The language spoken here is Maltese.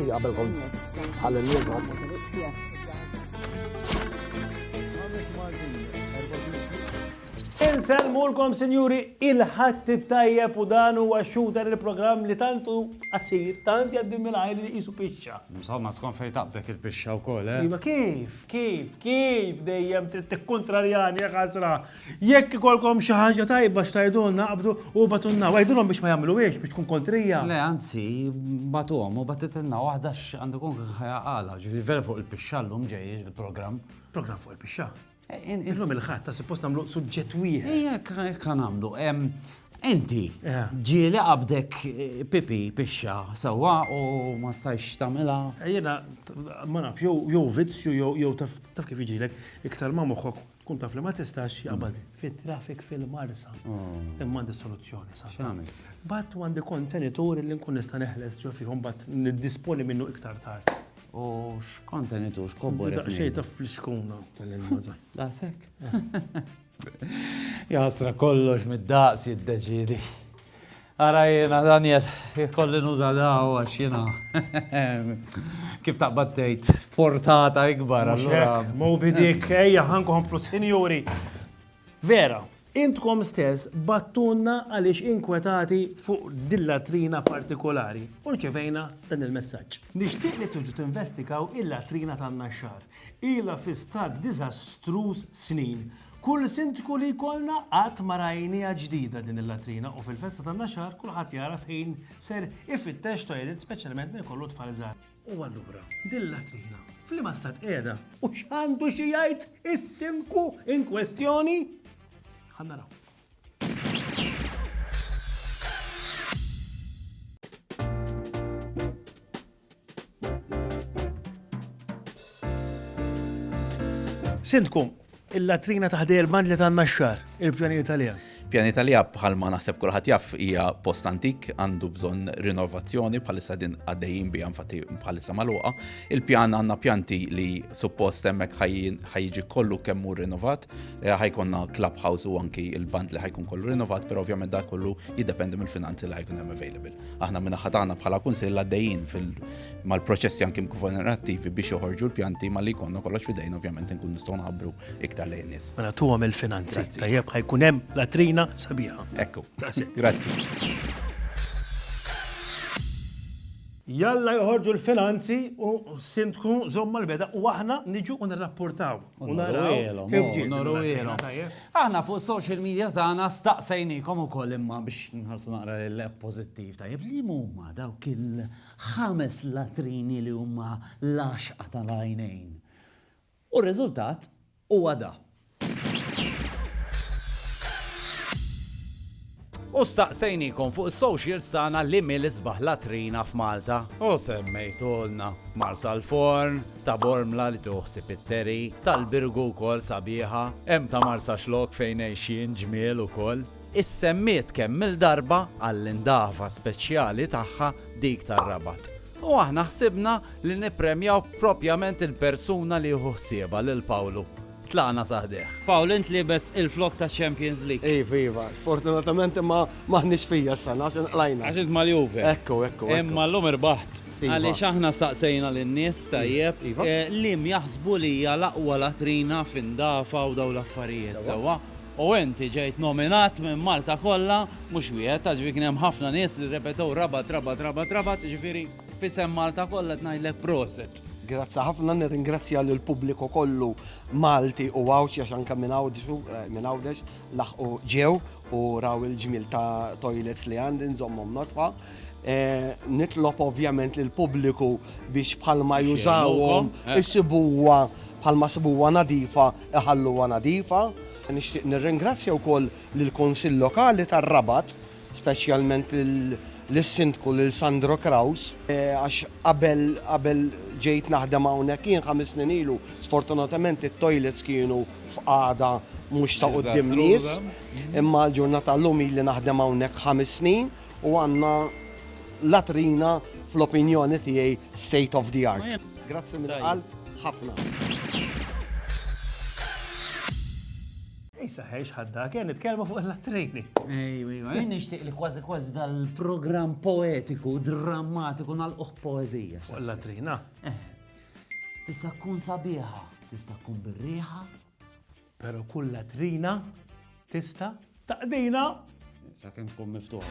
qabelkom ħallinnikom. Inselmulkom, sinjuri, il-ħadd it-tajjeb u dan huwa xutar il-programm li tantu qasir, tant jaddim mill-għajn li qisu pixxa. Msalma skon fejn taqbdek il-pixxa wkoll, eh? Iva kif dejjem trid tikkontrarjani jekk ħasra. Jekk ikolkom xi ħaġa tajba x'tajdulna qabdu u batunna, wajdulhom biex ma jagħmluhiex biex tkun kontrija. Le, anzi, batuhom u batitilna waħda x'għandu kun ħajaqala, ġifieri vera fuq il-pixxa llum ġej il-programm. Programm fuq il-pixxa. Illum il-ħadd ta' suppost nagħmlu suġġett wieħed. Ejja kan nagħmlu. Inti ġieli qabdek pipi pixxa sewwa u ma stajx tagħmilha. Jiena ma naf jew vizzju jew taf kif jiġilek iktar ma moħħok tkun taf li ma tistax jaqbad fit-traffic fil-marsa. Imma għandi soluzzjoni sa. X'għamel? Bat għandi kontenitur li nkun nista' neħles ġo fihom bat niddisponi minnu iktar tard. U x'kontenitu x'kobbor. Xejn taf fl-iskuna tal-ilmaża. Daqshekk. Jasra kollox mid-daqs jiddeċidi. Ara jiena Daniel, kolli nuża daw għax jiena kif taqbad tgħid portata ikbar allura. Moby Dick, ejja ħankomplu sinjuri. Vera, intkom stess battunna għaliex inkwetati fuq dill-latrina partikolari u rċevejna dan il-messaġġ. Nixtieq li tiġu tinvestigaw il-latrina tan-Naxxar. Ilha fi stat diżastruż snin. Kull sintku li jkollna qatt ma rajnija ġdida din il-latrina u fil-festa tan-Naxxar kulħadd jara fejn ser ifittex toilet speċjalment minn kollu tfal żgħar. U allura din il-latrina f'liema stat qiegħda u x'għandu xi jgħid is-sintku in kwestjoni? ħanna raw. Sintku, il-latrina taħdej il-bandli tan-Naxxar, il-pjani Italjan. Pjan Italja bħalma naħseb kulħadd jaf hija post antik għandu bżonn rinnovazzjoni bħalissa din għaddejjin biha infatti bħalissa magħluqa. Il-pjan għandna pjanti li suppost hemmhekk ħajjiġi kollu kemm hu rinnovat, ħajkonna clubhouse u anki il-band li ħajkun kollu rinnovat, però ovvjament dak kollu jiddependi mill-finanzi li ħajkun hemm available. Aħna minn ħatana bħala kunsill għaddejjin mal-proċessi anki governattivi biex joħorġu l-pjanti ma li jkollna kollox f'idejn ovvjament inkun nistgħu nħabbru iktar lejn nies. Mela tuhom il-finanzi. Tajjeb ħajkun hemm latrina sabiħa. Ekku. Grazzi. Jalla joħorġu l-finanzi u sintku żomma l-beda u aħna niġu u nirrapportaw. Aħna fuq social media tagħna staqsejnikom ukoll imma biex nħarsu naqra l-pożittiv tajjeb li huma dawk il-5 latrini li huma laxqa tal-għajnejn. U r-riżultat huwa da. U staqsejnikom fuq is-socials tagħna li mill-isbaħ latrina f'Malta. U semmejtulna Marsa l-Forn, ta' Bormla li tuħsib it-Teri, tal-Birgu wkoll sabiħa, hemm ta' Marsa Xlok fejn għejxin ġmiel ukoll. Issemmiet kemm il-darba għall-indafa speċjali tagħha dik tar-Rabat. U aħna ħsibna li nippremjaw propjament il-persuna li jieħu ħsiebha lil Pawlu. Tlaqna saħdeħ. Pawl, int libes il-flok ta' Champions League. Iva, sfortunatament ma maħniex fija s-sana, għaxin qlajna. Għaxin mal-Juve. Ekku. Imma l-lum irbaħt. Għaliex aħna staqsejna l-nies tajjeb li jaħsbu li hija l-aqwa latrina f'indafa u daw l-affarijiet sewwa. U inti ġejt nominat minn Malta kollha, mhux wieħed, ġifieri kien hemm ħafna nies li repetew rabat, ġifieri fisem Malta kollha tngħidlek proset. Grazzi ħafna nirringrazzja lill-pubbliku kollu Malti u għawx għax anke minn Għawdex laħqu ġew u raw il-ġmil ta' toilets li għandi nżommhom notfa. Nitlob ovvjament lill-pubbliku biex bħalma jużawhom isibuha bħalma sibuha nadifa iħalluha nadifa. Nixtieq nirringrazzja wkoll lill-Kunsill Lokali tar-Rabat, speċjalment l-Sindku lil Sandro Kraus, għax qabel ġejt naħdem hawnhekk kien 5 snin ilu, sfortunatament it-toilets kienu f'qagħda mhux ta' quddiem nies, imma l-ġurnata llum ili naħdem hawnhekk 5 snin u għandna latrina fl-opinjoni tiegħi state of the art. Grazzi mill-qalb ħafna. Ejsaħex ħadda, kien nitkellmu fuq il-latrini. Jien nixtieq li kważi dal-programm poetiku, drammatiku nagħlquh poeżija. Fuq il-latrina. Tista' tkun sabiħa, tista' tkun birriħa. Pero kull latrina tista' taqdina. Sakemm tkun miftuħa.